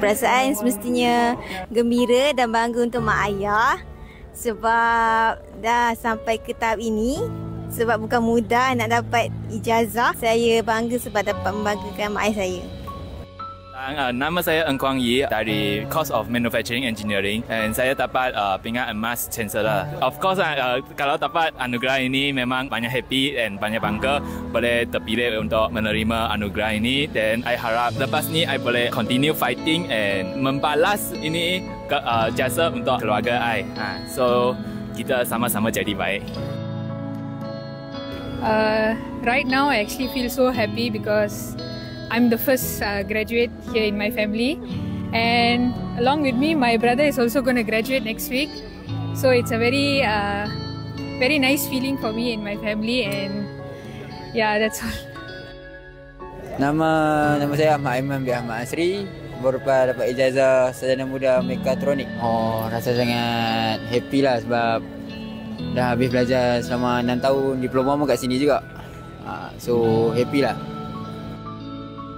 Perasaan semestinya gembira dan bangga untuk mak ayah sebab dah sampai ke tahap ini. Sebab bukan mudah nak dapat ijazah. Saya bangga sebab dapat membanggakan mak ayah saya. Nama saya Ng Kuang Yi dari Course of Manufacturing Engineering dan saya dapat pingat emas Chancellor. Of course, kalau dapat anugerah ini memang banyak happy dan banyak bangga boleh terpilih untuk menerima anugerah ini, dan I harap lepas ni I boleh continue fighting and membalas ini jasa untuk keluarga I. So kita sama-sama jadi baik. Right now I actually feel so happy because I'm the first graduate here in my family, and along with me my brother is also going to graduate next week, so it's a very nice feeling for me and my family, and yeah, that's all. Nama saya Ahmad Aiman bin Ahmad Asri, berupa dapat ijazah sarjana muda mekatronik. Rasa sangat happy lah sebab dah habis belajar selama 6 tahun, diploma pun kat sini juga. So happy lah.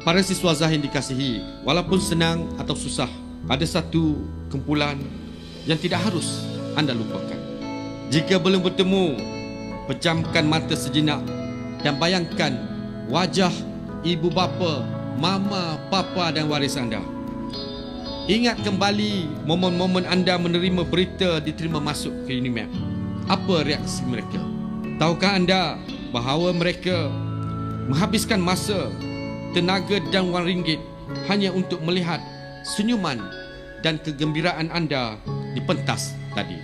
Para siswa Zah yang dikasihi, walaupun senang atau susah, ada satu kumpulan yang tidak harus anda lupakan. Jika belum bertemu, pejamkan mata sejenak dan bayangkan wajah ibu bapa, mama, papa dan waris anda. Ingat kembali momen-momen anda menerima berita diterima masuk ke UNIMEP. Apa reaksi mereka? Tahukah anda bahawa mereka menghabiskan masa, tenaga dan wang ringgit hanya untuk melihat senyuman dan kegembiraan anda di pentas tadi.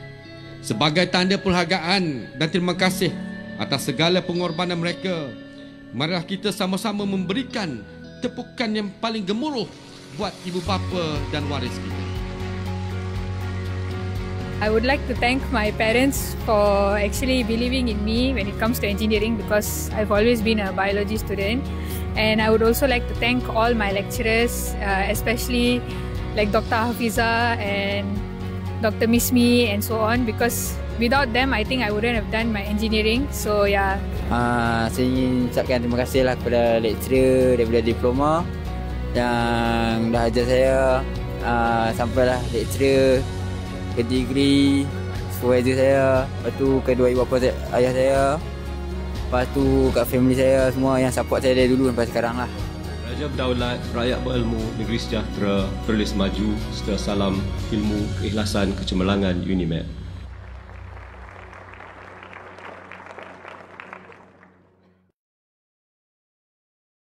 Sebagai tanda penghargaan dan terima kasih atas segala pengorbanan mereka, marilah kita sama-sama memberikan tepukan yang paling gemuruh buat ibu bapa dan waris kita. I would like to thank my parents for actually believing in me when it comes to engineering, because I've always been a biology student. And I would also like to thank all my lecturers, especially like Dr. Hafiza and Dr. Mismi and so on, because without them I think I wouldn't have done my engineering. So yeah. Saya ingin ucapkan terima kasih lah kepada lecturer daripada diploma yang dah ajar saya sampailah lecturer ke degree, supervisor saya, lepas tu kedua ibu bapa ayah saya, lepas tu kat family saya semua yang support saya dari dulu sampai sekarang lah. Raja berdaulat, rakyat berilmu, negeri sejahtera, terus maju. Serta salam ilmu, keikhlasan, kecemerlangan UNIMEP.